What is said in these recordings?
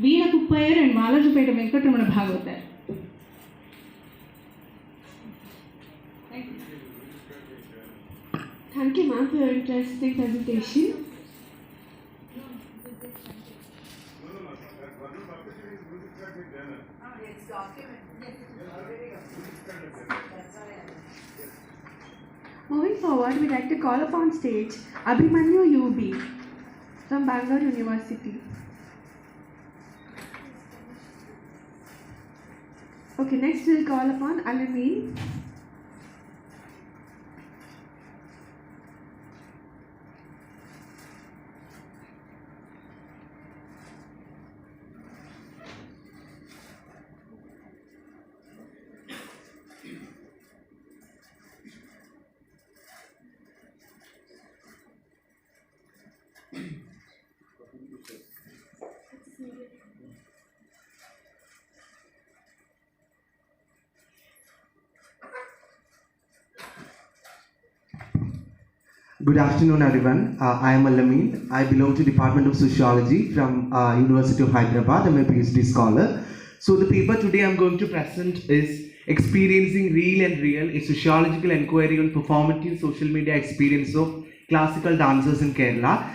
Veena Kuppayar and Malajupeta Venkatramana Bhagavatar. Thank you, ma'am, for your interesting presentation. Moving forward, we'd like to call upon stage Abhimanyu UB from Bangalore University. Okay, next we'll call upon Alameen. Good afternoon, everyone. I am Alameen. I belong to Department of Sociology from University of Hyderabad. I'm a PhD scholar. So the paper today I'm going to present is Experiencing Real and Real, a sociological inquiry on performative social media experience of classical dancers in Kerala.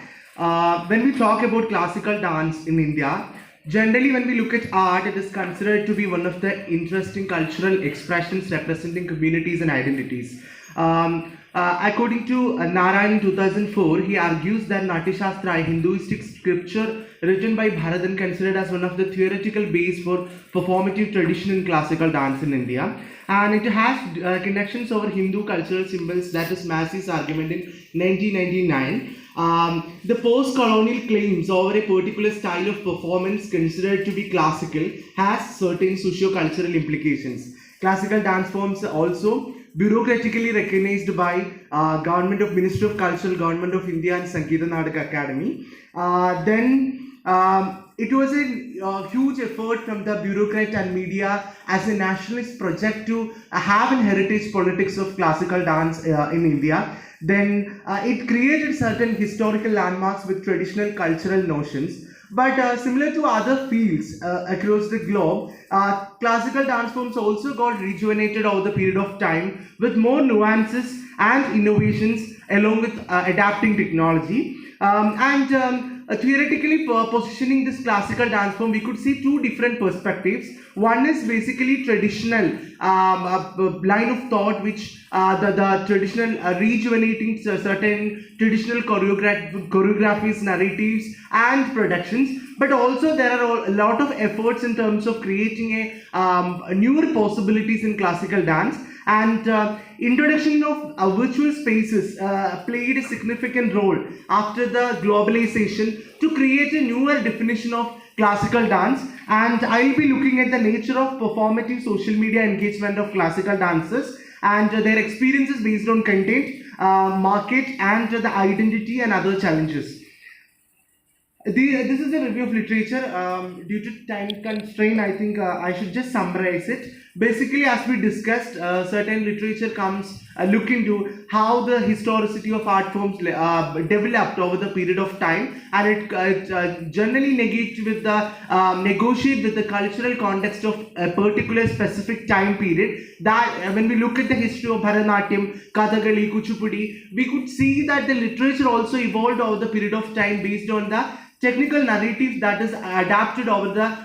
When we talk about classical dance in India, generally when we look at art, it is considered to be one of the interesting cultural expressions representing communities and identities. According to Narayan in 2004, he argues that Natya Shastra, a Hinduistic scripture written by Bharadan, considered as one of the theoretical base for performative tradition in classical dance in India. And it has connections over Hindu cultural symbols, that is Massey's argument in 1999. The post-colonial claims over a particular style of performance considered to be classical has certain socio-cultural implications. Classical dance forms are also bureaucratically recognized by Government of Ministry of Culture, Government of India and Sangeeta Nadaka Academy. It was a huge effort from the bureaucrat and media as a nationalist project to have a heritage politics of classical dance in India. Then it created certain historical landmarks with traditional cultural notions. But similar to other fields across the globe, classical dance forms also got rejuvenated over the period of time with more nuances and innovations along with adapting technology. Theoretically positioning this classical dance form, we could see two different perspectives. One is basically traditional line of thought, which the traditional rejuvenating certain traditional choreographies, narratives and productions. But also there are a lot of efforts in terms of creating a newer possibilities in classical dance. And introduction of virtual spaces played a significant role after the globalization to create a newer definition of classical dance. And I will be looking at the nature of performative social media engagement of classical dancers and their experiences based on content, market and the identity and other challenges. This is a review of literature. Due to time constraint, I think I should just summarize it. Basically, as we discussed, certain literature comes look into how the historicity of art forms developed over the period of time, and it generally negotiate with the cultural context of a particular specific time period. That when we look at the history of Bharatanatyam, Kathakali, Kuchipudi, we could see that the literature also evolved over the period of time based on the technical narrative that is adapted over the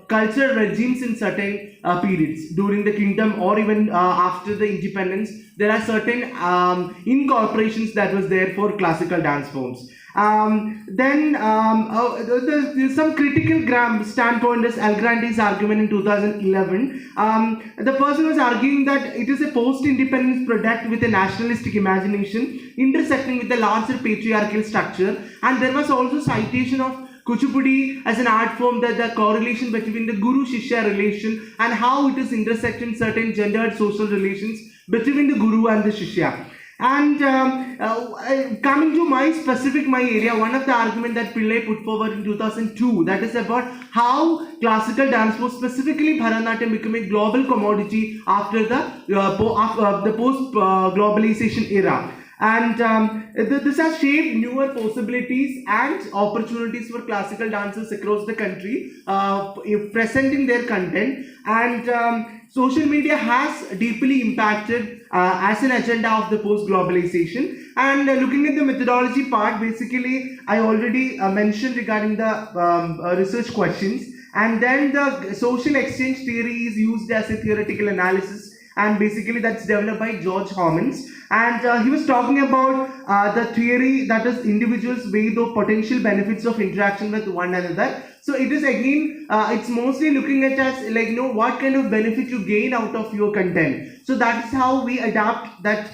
cultural regimes in certain periods during the kingdom or even after the independence. There are certain incorporations that was there for classical dance forms. There's some critical standpoint as Algrandi's argument in 2011. The person was arguing that it is a post-independence product with a nationalistic imagination intersecting with the larger patriarchal structure, and there was also citation of Kuchipudi as an art form, that the correlation between the Guru-Shishya relation and how it is intersecting certain gendered social relations between the Guru and the Shishya. And coming to my area, one of the argument that Pillai put forward in 2002, that is about how classical dance was, specifically Bharatanatyam, became a global commodity after the post-globalization era. And this has shaped newer possibilities and opportunities for classical dancers across the country, presenting their content. And social media has deeply impacted as an agenda of the post-globalization. And looking at the methodology part, basically, I already mentioned regarding the research questions. And then the social exchange theory is used as a theoretical analysis, and basically that's developed by George Homans. And he was talking about the theory that is individuals weigh the potential benefits of interaction with one another. So it is again, it's mostly looking at as like, you know, what kind of benefit you gain out of your content. So that is how we adapt that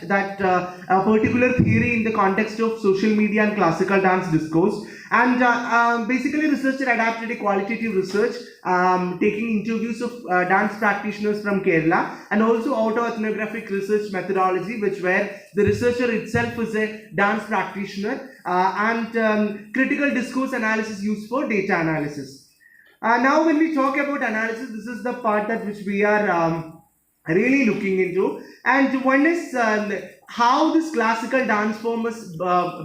particular theory in the context of social media and classical dance discourse. And basically researcher adapted a qualitative research, taking interviews of dance practitioners from Kerala, and also autoethnographic research methodology, which where the researcher itself is a dance practitioner, and critical discourse analysis used for data analysis. Now when we talk about analysis, this is the part that which we are really looking into. And one is how this classical dance form is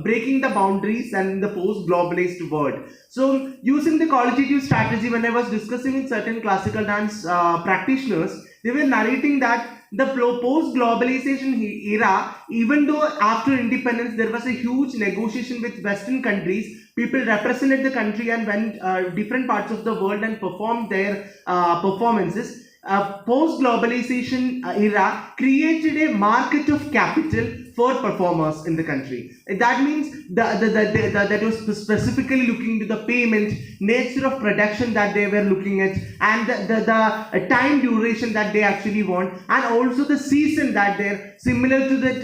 breaking the boundaries and the post-globalized world. So using the qualitative strategy, when I was discussing with certain classical dance practitioners, they were narrating that the post-globalization era, even though after independence there was a huge negotiation with Western countries, people represented the country and went different parts of the world and performed their performances. Post-globalization era created a market of capital for performers in the country. That means that was specifically looking to the payment, nature of production that they were looking at, and the time duration that they actually want, and also the season that they're similar to the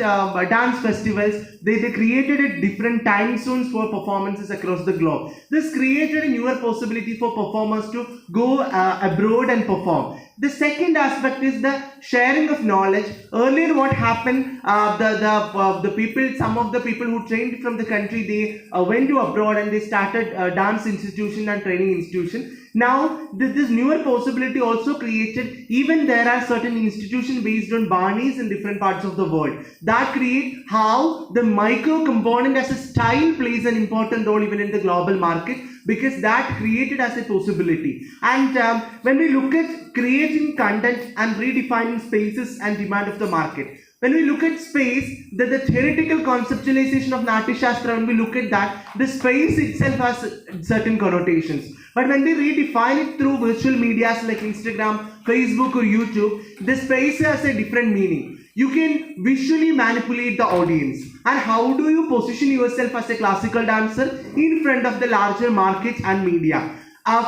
dance festivals. They created a different time zones for performances across the globe. This created a newer possibility for performers to go abroad and perform. The second aspect is the sharing of knowledge. Earlier, what happened? The people, some of the people who trained from the country, they went to abroad and they started dance institution and training institution. Now, this newer possibility also created, even there are certain institutions based on Barneys in different parts of the world that create how the micro component as a style plays an important role even in the global market, because that created as a possibility. And when we look at creating content and redefining spaces and demand of the market, when we look at space, the theoretical conceptualization of Natya Shastra, when we look at that, the space itself has certain connotations. But when we redefine it through virtual medias like Instagram, Facebook or YouTube, the space has a different meaning. You can visually manipulate the audience. And how do you position yourself as a classical dancer in front of the larger market and media?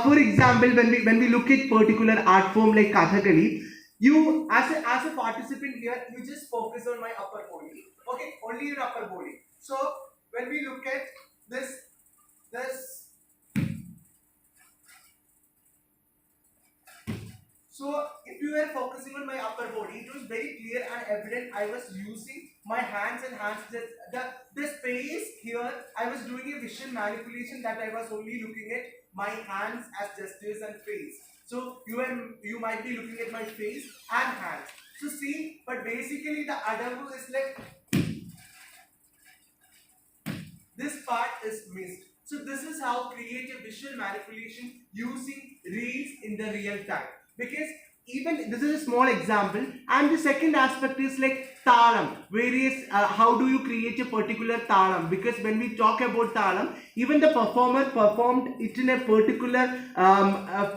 For example, when we look at particular art form like Kathakali, you as a participant here, you just focus on my upper body. Okay, only your upper body. So when we look at this. So if you were focusing on my upper body, it was very clear and evident I was using my hands and hands. The space here, I was doing a visual manipulation that I was only looking at my hands as gestures and face. So you might be looking at my face and hands. So see, but basically the adavu is like this part is missed. So this is how create a visual manipulation using reels in the real time. Because even this is a small example, and the second aspect is like talam, various how do you create a particular talam, because when we talk about talam, even the performer performed it in a particular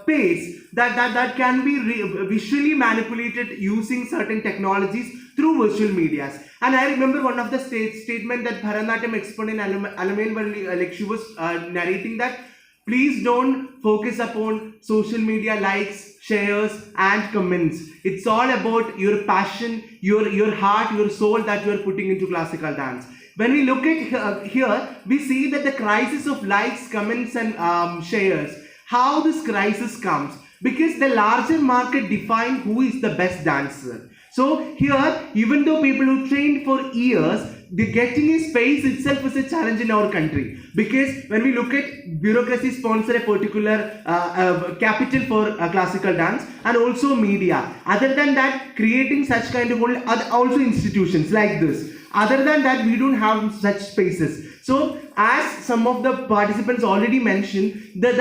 pace that can be visually manipulated using certain technologies through virtual medias. And I remember one of the statement that Bharatanatyam exponent Alamain, like she was narrating that please don't focus upon social media likes, shares and comments. It's all about your passion, your heart, your soul that you are putting into classical dance. When we look at here, we see that the crisis of likes, comments and shares, how this crisis comes, because the larger market define who is the best dancer. So here, even though people who trained for years, the getting a space itself is a challenge in our country, because when we look at bureaucracy sponsor a particular capital for classical dance, and also media. Other than that, creating such kind of also institutions like this. Other than that, we don't have such spaces. So as some of the participants already mentioned, the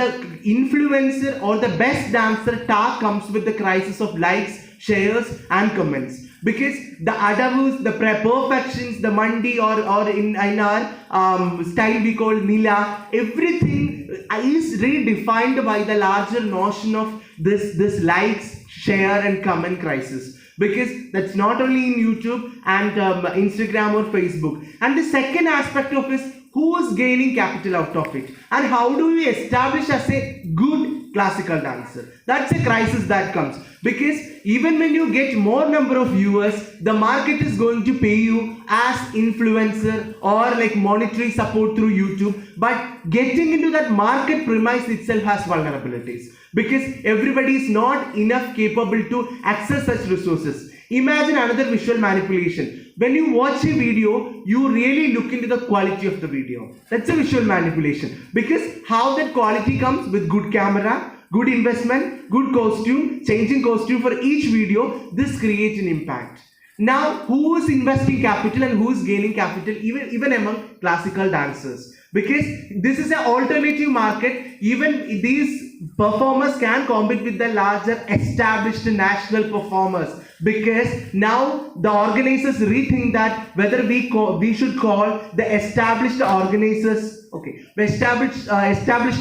influencer or the best dancer tag comes with the crisis of likes, shares and comments. Because the adavus, the perfections, the mandi or in our style we call nila, everything is redefined by the larger notion of this likes, share and comment crisis. Because that's not only in YouTube and Instagram or Facebook. And the second aspect of is who is gaining capital out of it, and how do we establish as a good classical dancer. That's a crisis that comes, because even when you get more number of viewers, the market is going to pay you as influencer or like monetary support through YouTube, but getting into that market premise itself has vulnerabilities, because everybody is not enough capable to access such resources. Imagine another visual manipulation. When you watch a video, you really look into the quality of the video. That's a visual manipulation, because how that quality comes with good camera, good investment, good costume, changing costume for each video, this creates an impact. Now, who is investing capital and who is gaining capital even among classical dancers? Because this is an alternative market. Even these performers can compete with the larger established national performers, because now the organizers rethink that whether we should call the established organizers, established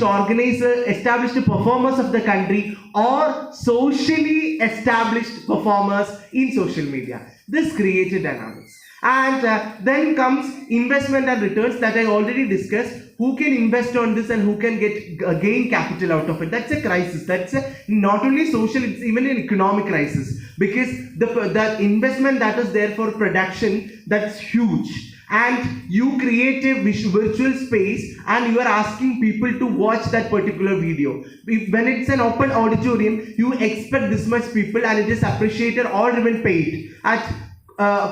performers of the country, or socially established performers in social media. This created dynamics. And then comes investment and returns that I already discussed. Who can invest on this and who can gain capital out of it? That's a crisis. That's not only social, it's even an economic crisis, because the investment that is there for production, that's huge. And you create a virtual space and you are asking people to watch that particular video. When it's an open auditorium, you expect this much people and it is appreciated or even paid. At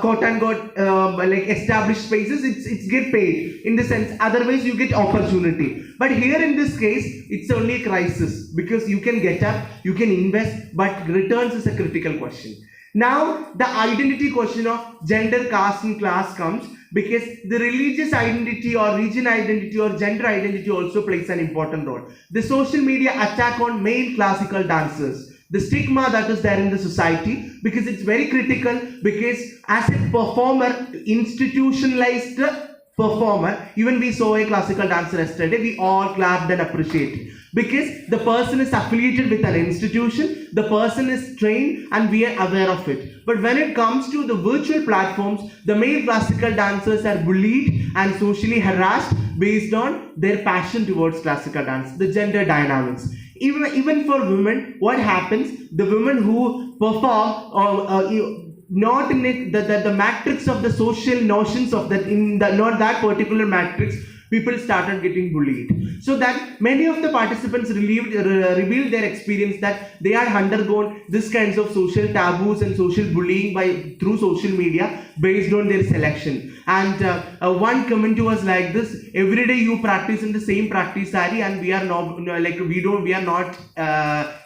quote unquote like established spaces, it's get paid in the sense, otherwise you get opportunity. But here in this case, it's only a crisis, because you can get up, you can invest, but returns is a critical question. Now the identity question of gender, caste and class comes, because the religious identity or region identity or gender identity also plays an important role. The social media attack on male classical dancers, the stigma that is there in the society, because it's very critical, because as a performer, institutionalized performer, even we saw a classical dancer yesterday, we all clapped and appreciated, because the person is affiliated with an institution, the person is trained and we are aware of it. But when it comes to the virtual platforms, the male classical dancers are bullied and socially harassed based on their passion towards classical dance, the gender dynamics. Even for women, what happens? The women who perform not in it, the matrix of the social notions of that, not that particular matrix, people started getting bullied. So that many of the participants revealed their experience that they had undergone this kinds of social taboos and social bullying through social media based on their selection. And one comment was like this: every day you practice in the same practice sari, and we are not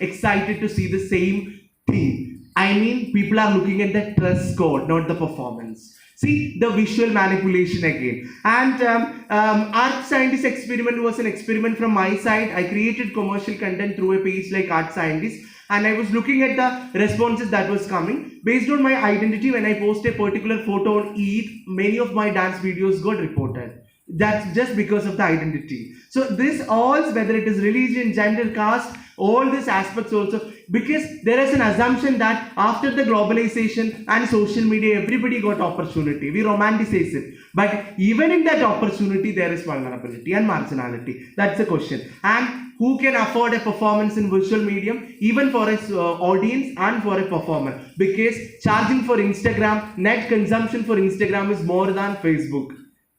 excited to see the same thing. I mean, people are looking at the dress code, not the performance. See the visual manipulation again. And Art Scientist experiment was an experiment from my side. I created commercial content through a page like Art Scientist, and I was looking at the responses that was coming. Based on my identity, when I post a particular photo on Eid, many of my dance videos got reported. That's just because of the identity. So this all, whether it is religion, gender, caste, all these aspects also, because there is an assumption that after the globalization and social media, everybody got opportunity. We romanticize it. But even in that opportunity, there is vulnerability and marginality. That's the question. And who can afford a performance in virtual medium, even for its audience and for a performer? Because charging for Instagram, net consumption for Instagram is more than Facebook.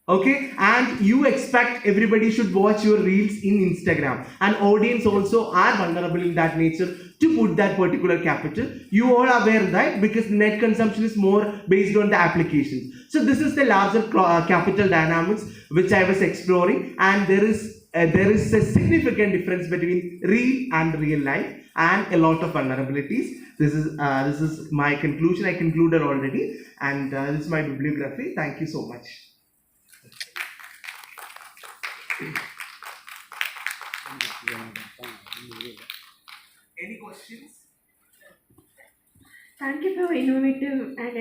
Okay, and you expect everybody should watch your reels in Instagram, and audience also are vulnerable in that nature to put that particular capital. You all are aware that, because net consumption is more based on the applications. So this is the larger capital dynamics which I was exploring, and there is there is a significant difference between real and real life, and a lot of vulnerabilities. This is my conclusion. I concluded already, and this is my bibliography. Thank you so much. Any questions? Thank you for innovative and